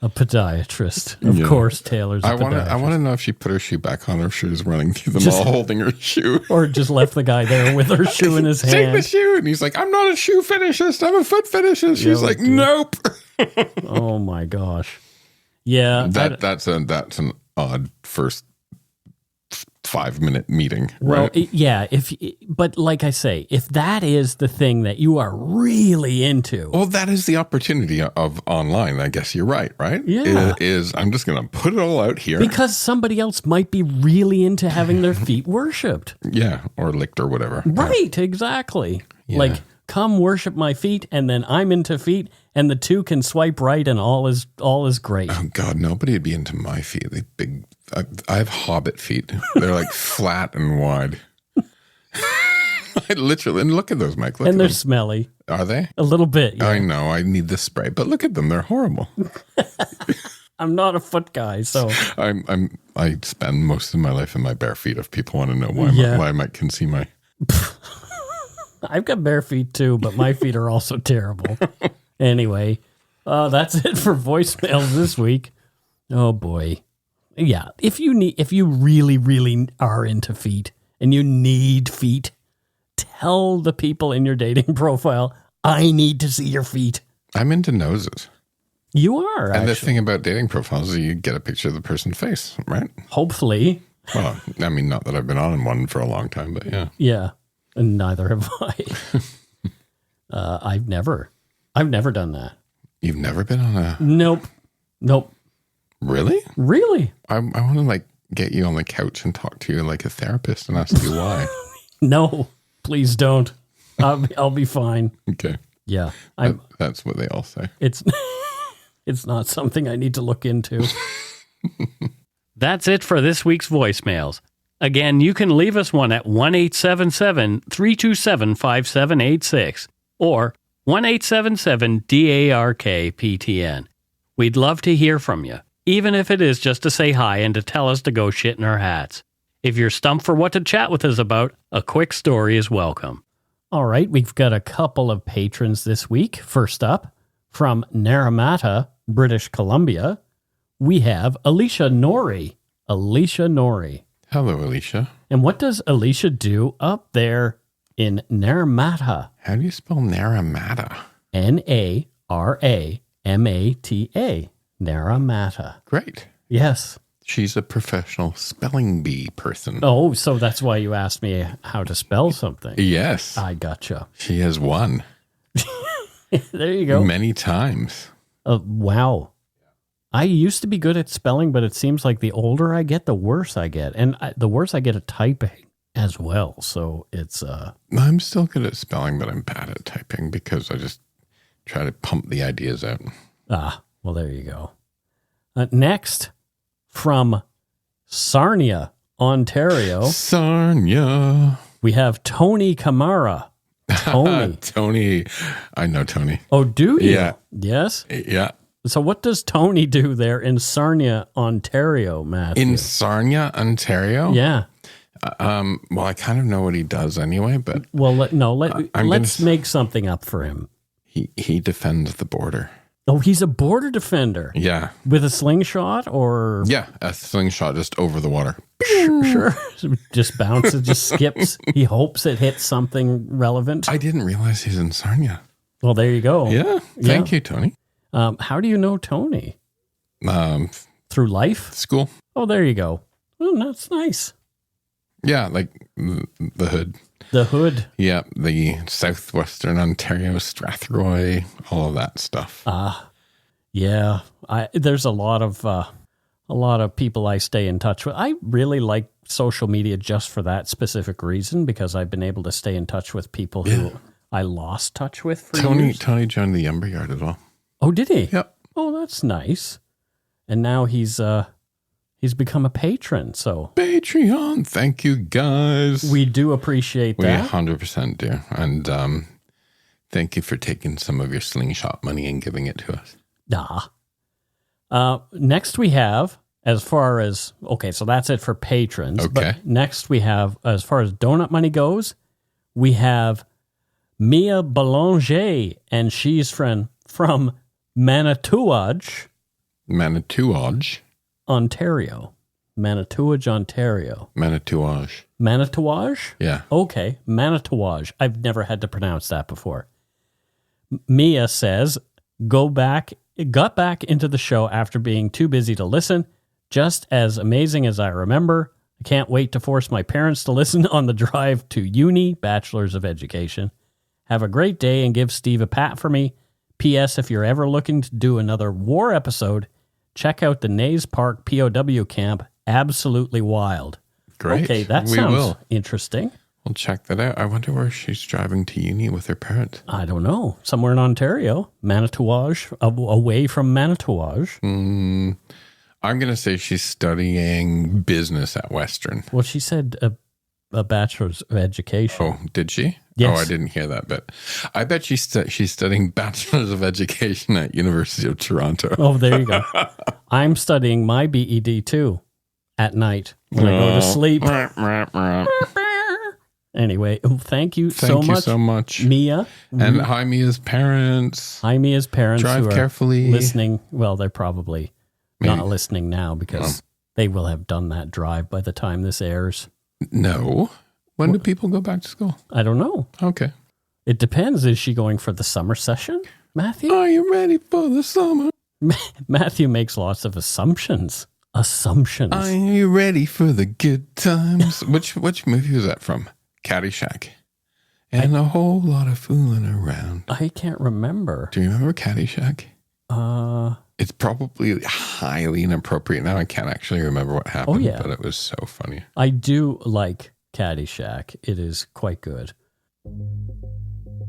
A podiatrist. Of course, Taylor's a podiatrist. I want to know if she put her shoe back on, or if she was running through the mall holding her shoe. Or just left the guy there with her shoe in his hand. Take the shoe. And he's like, I'm not a shoe fetishist. I'm a foot fetishist. She's like, nope. Oh my gosh. Yeah. That's an odd first 5-minute meeting. Well, right? Yeah. But like I say, if that is the thing that you are really into. Well, that is the opportunity of online. I guess you're right? Yeah. I'm just going to put it all out here. Because somebody else might be really into having their feet worshipped. Yeah. Or licked or whatever. Right. Exactly. Yeah. Come worship my feet, and then I'm into feet, and the two can swipe right, and all is great. Oh God, nobody would be into my feet. They big. I have hobbit feet. They're flat and wide. I literally, and look at those, Mike. And they're smelly. Are they? A little bit. Yeah. I know. I need the spray, but look at them. They're horrible. I'm not a foot guy, so I spend most of my life in my bare feet. If people want to know why I might can see my. I've got bare feet too, but my feet are also terrible. Anyway, that's it for voicemails this week. Oh boy. Yeah. If you really, really are into feet and you need feet, tell the people in your dating profile, I need to see your feet. I'm into noses. You are, and actually. the thing about dating profiles is you get a picture of the person's face, right? Hopefully. Well, I mean, not that I've been on one for a long time, but yeah. Yeah. And neither have I. I've never done that. You've never been on a... Nope. Really? Really? I want to get you on the couch and talk to you like a therapist and ask you why. No, please don't. I'll be fine. Okay. Yeah. That's what they all say. It's not something I need to look into. That's it for this week's voicemails. Again, you can leave us one at 1-877-327-5786 or 1-877-DARK-PTN. We'd love to hear from you, even if it is just to say hi and to tell us to go shit in our hats. If you're stumped for what to chat with us about, a quick story is welcome. All right, we've got a couple of patrons this week. First up, from Naramata, British Columbia, we have Alicia Norrie. Hello, Alicia. And what does Alicia do up there in Naramata? How do you spell Naramata? Naramata. Naramata. Great. Yes. She's a professional spelling bee person. Oh, so that's why you asked me how to spell something. Yes. I gotcha. She has won. There you go. Many times. Wow. I used to be good at spelling, but it seems like the older I get, the worse I get. And the worse I get at typing as well. So it's... I'm still good at spelling, but I'm bad at typing because I just try to pump the ideas out. Well, there you go. Next, from Sarnia, Ontario. Sarnia. We have Tony Camara. Tony. Tony. I know Tony. Oh, do you? Yeah. Yes? Yeah. So what does Tony do there in Sarnia, Ontario, Matthew? In Sarnia, Ontario? Yeah. Well, I kind of know what he does anyway, but... Well, let's make something up for him. He defends the border. Oh, he's a border defender. Yeah. With a slingshot or... Yeah, a slingshot just over the water. Sure. Just bounces, just skips. He hopes it hits something relevant. I didn't realize he's in Sarnia. Well, there you go. Yeah. Thank you, Tony. How do you know Tony? Through life? School. Oh, there you go. Oh, that's nice. Yeah, like the hood. The hood. Yeah, the southwestern Ontario, Strathroy, all of that stuff. Yeah. There's a lot of people I stay in touch with. I really like social media just for that specific reason, because I've been able to stay in touch with people who I lost touch with for years. Tony joined the Yumber Yard as well. Oh, did he? Yep. Oh, that's nice. And now he's become a patron. So Patreon, thank you guys. We do appreciate that. We 100% do. And thank you for taking some of your slingshot money and giving it to us. Next we have, as far as, so that's it for patrons. Okay. But next we have, as far as donut money goes, we have Mia Boulanger, and she's from Manitouwadge, Ontario. Manitouwadge? Yeah. Okay, Manitouwadge. I've never had to pronounce that before. Mia says, got back into the show after being too busy to listen. Just as amazing as I remember. I can't wait to force my parents to listen on the drive to uni, Bachelors of Education. Have a great day and give Steve a pat for me. P.S. If you're ever looking to do another war episode, check out the Nays Park POW camp. Absolutely wild. Great. Okay, that sounds interesting. We'll check that out. I wonder where she's driving to uni with her parents. I don't know. Somewhere in Ontario. Manitouwadge, away from Manitouwadge. I'm going to say she's studying business at Western. Well, she said a Bachelor's of Education. Oh, did she? Yes. Oh, I didn't hear that bit. I bet she's studying Bachelor's of Education at University of Toronto. Oh, there you go. I'm studying my BED too at night when I go to sleep. Anyway, thank you so much, Mia. And hi, Mia's parents. Hi, Mia's parents. Drive who are carefully. Listening. Well, they're probably not listening now because they will have done that drive by the time this airs. No. When do people go back to school? I don't know. Okay. It depends. Is she going for the summer session, Matthew? Are you ready for the summer? Matthew makes lots of assumptions. Are you ready for the good times? Which movie was that from? Caddyshack. And a whole lot of fooling around. I can't remember. Do you remember Caddyshack? It's probably highly inappropriate now. I can't actually remember what happened, but it was so funny. I do like Caddyshack. It is quite good.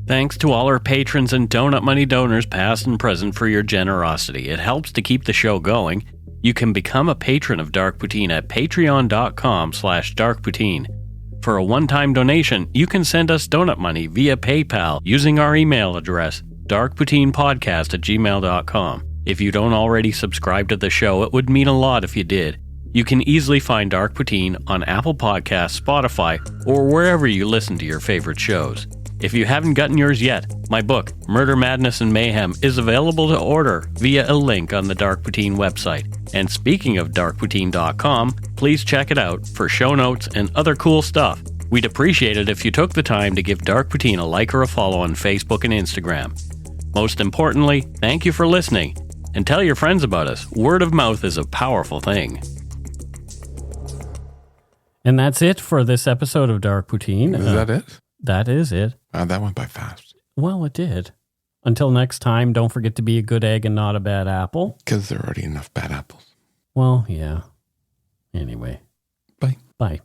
Thanks to all our patrons and Donut Money donors, past and present, for your generosity. It helps to keep the show going. You can become a patron of Dark Poutine at patreon.com/darkpoutine. For a one-time donation, you can send us donut money via PayPal using our email address, darkpoutinepodcast@gmail.com. If you don't already subscribe to the show, it would mean a lot if you did. You can easily find Dark Poutine on Apple Podcasts, Spotify, or wherever you listen to your favorite shows. If you haven't gotten yours yet, my book, Murder, Madness, and Mayhem, is available to order via a link on the Dark Poutine website. And speaking of darkpoutine.com, please check it out for show notes and other cool stuff. We'd appreciate it if you took the time to give Dark Poutine a like or a follow on Facebook and Instagram. Most importantly, thank you for listening. And tell your friends about us. Word of mouth is a powerful thing. And that's it for this episode of Dark Poutine. Is that it? That is it. That went by fast. Well, it did. Until next time, don't forget to be a good egg and not a bad apple. Because there are already enough bad apples. Well, yeah. Anyway. Bye. Bye.